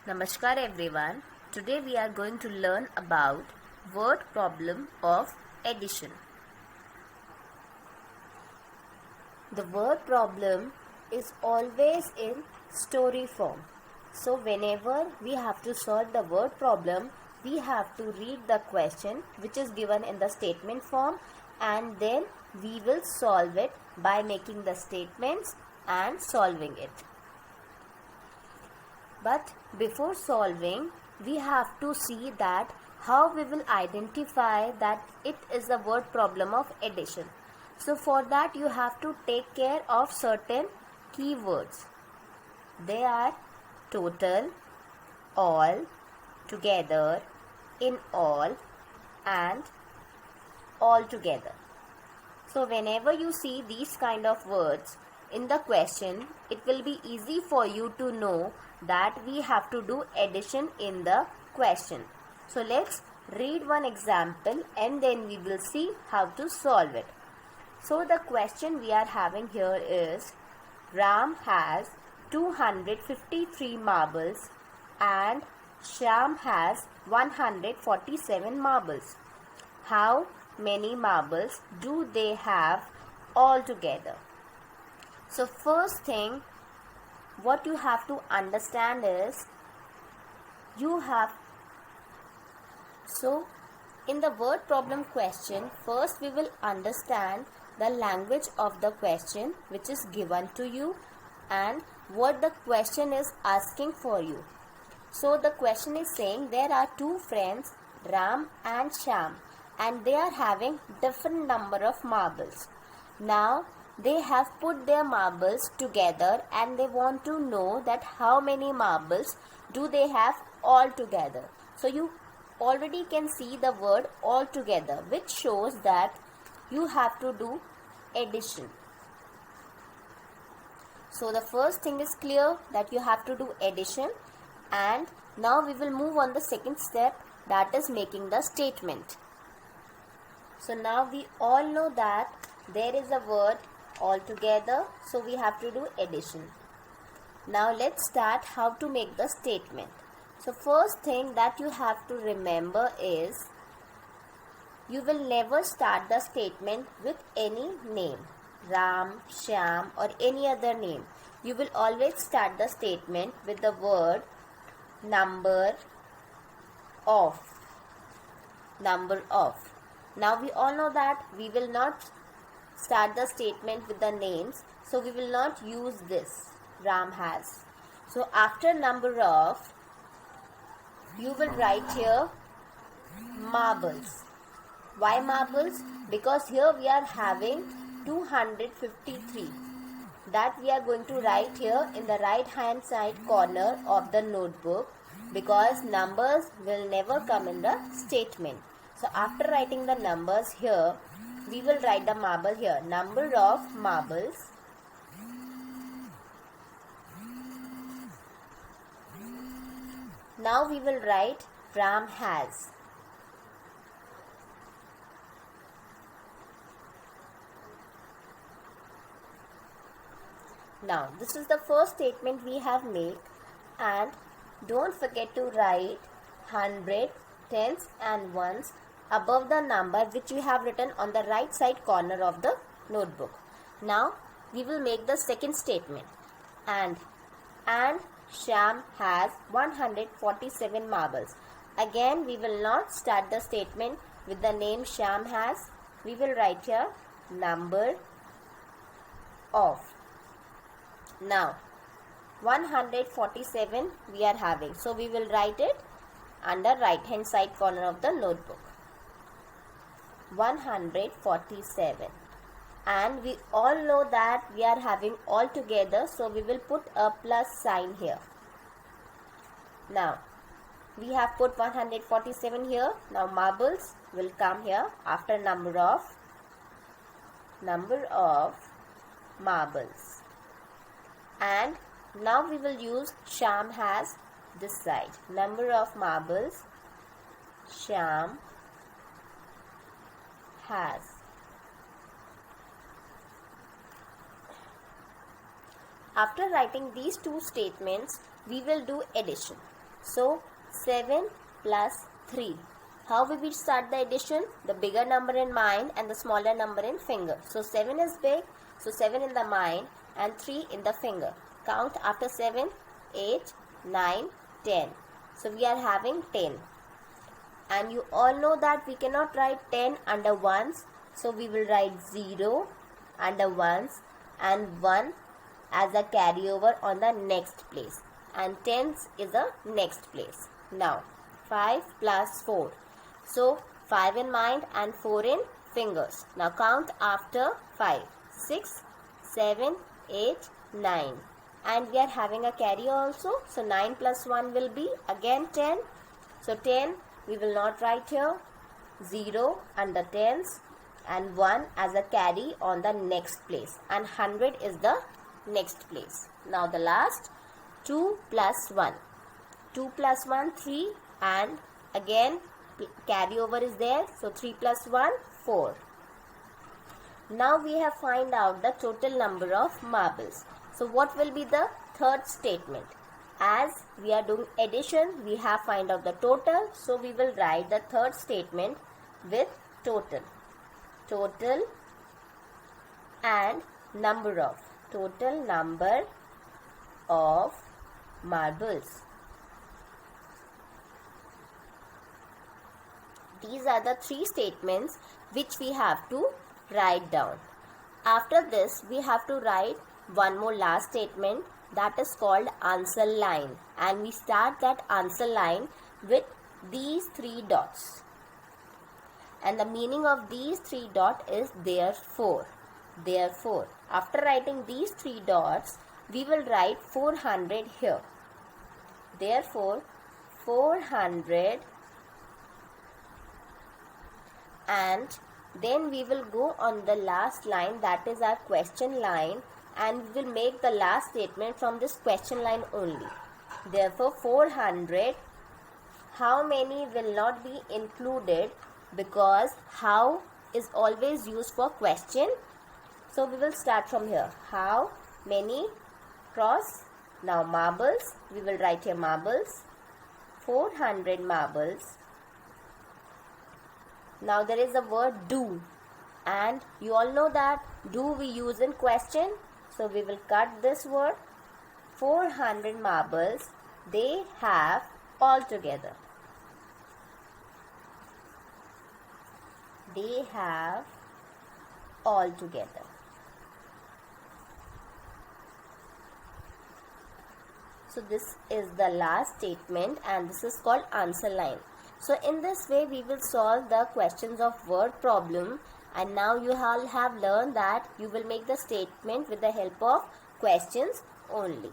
Namaskar everyone. Today we are going to learn about word problem of addition. The word problem is always in story form. So whenever we have to solve the word problem, we have to read the question which is given in the statement form, and then we will solve it by making the statements and solving it. But before solving, we have to see that how we will identify that it is a word problem of addition. So for that you have to take care of certain keywords. They are total, all, together, in all, and all together. So whenever you see these kind of words in the question, it will be easy for you to know that we have to do addition in the question. So let's read one example and then we will see how to solve it. So the question we are having here is, Ram has 253 marbles and Shyam has 147 marbles. How many marbles do they have all together? So first thing what you have to understand is in the word problem question, first we will understand the language of the question which is given to you and what the question is asking for you. So the question is saying there are two friends, Ram and Shyam, and they are having different number of marbles. Now they have put their marbles together and they want to know that how many marbles do they have all together. So you already can see the word all together, which shows that you have to do addition. So the first thing is clear that you have to do addition, and now we will move on the second step, that is making the statement. So now we all know that there is a word all together, so we have to do addition. Now let's start how to make the statement. So first thing that you have to remember is you will never start the statement with any name, Ram, Shyam or any other name. You will always start the statement with the word number of. Now we all know that we will not start the statement with the names, so we will not use this Ram has. So after number of, you will write here marbles. Why marbles? Because here we are having 253 that we are going to write here in the right hand side corner of the notebook, because numbers will never come in the statement. So after writing the numbers here, we will write the marble here, number of marbles. Now we will write Ram has. Now this is the first statement we have made, and don't forget to write 100, tens and ones above the number which you have written on the right side corner of the notebook. Now we will make the second statement, and Shyam has 147 marbles. Again we will not start the statement with the name Shyam has. We will write here number of. Now 147 we are having, so we will write it under right hand side corner of the notebook, 147. And we all know that we are having all together, so we will put a plus sign here. Now we have put 147 here. Now marbles will come here after number of marbles. And now we will use Shyam has this side, number of marbles Shyam has. After writing these two statements, we will do addition. So 7 plus 3. How we will start the addition? The bigger number in mind and the smaller number in finger. So 7 is big, so 7 in the mind and 3 in the finger. Count after 7, 8, 9, 10. So we are having 10. And you all know that we cannot write 10 under ones. So we will write 0 under ones and 1 as a carryover on the next place. And tens is a next place. Now 5 plus 4. So 5 in mind and 4 in fingers. Now count after 5. 6, 7, 8, 9. And we are having a carry also. So 9 plus 1 will be again 10. So 10 we will not write here. 0 under tens and 1 as a carry on the next place. And 100 is the next place. Now the last 2 plus 1. 2 plus 1, 3 and again carryover is there. So 3 plus 1, 4. Now we have find out the total number of marbles. So what will be the third statement? As we are doing addition, we have find out the total. So we will write the third statement with total. Total and number of. Total number of marbles. These are the three statements which we have to write down. After this, we have to write one more last statement, that is called answer line, and we start that answer line with these 3 dots. And the meaning of these 3 dots is therefore. Therefore, after writing these 3 dots, we will write 400 here. Therefore, 400, and then we will go on the last line, that is our question line, and we will make the last statement from this question line only. Therefore 400, how many will not be included because how is always used for question. So we will start from here. How many cross. Now marbles, we will write here marbles. 400 marbles. Now there is the word do, and you all know that do we use in question. So we will cut this word. 400 marbles they have altogether. They have altogether. So this is the last statement and this is called answer line. So in this way we will solve the questions of word problem, and now you all have learned that you will make the statement with the help of questions only.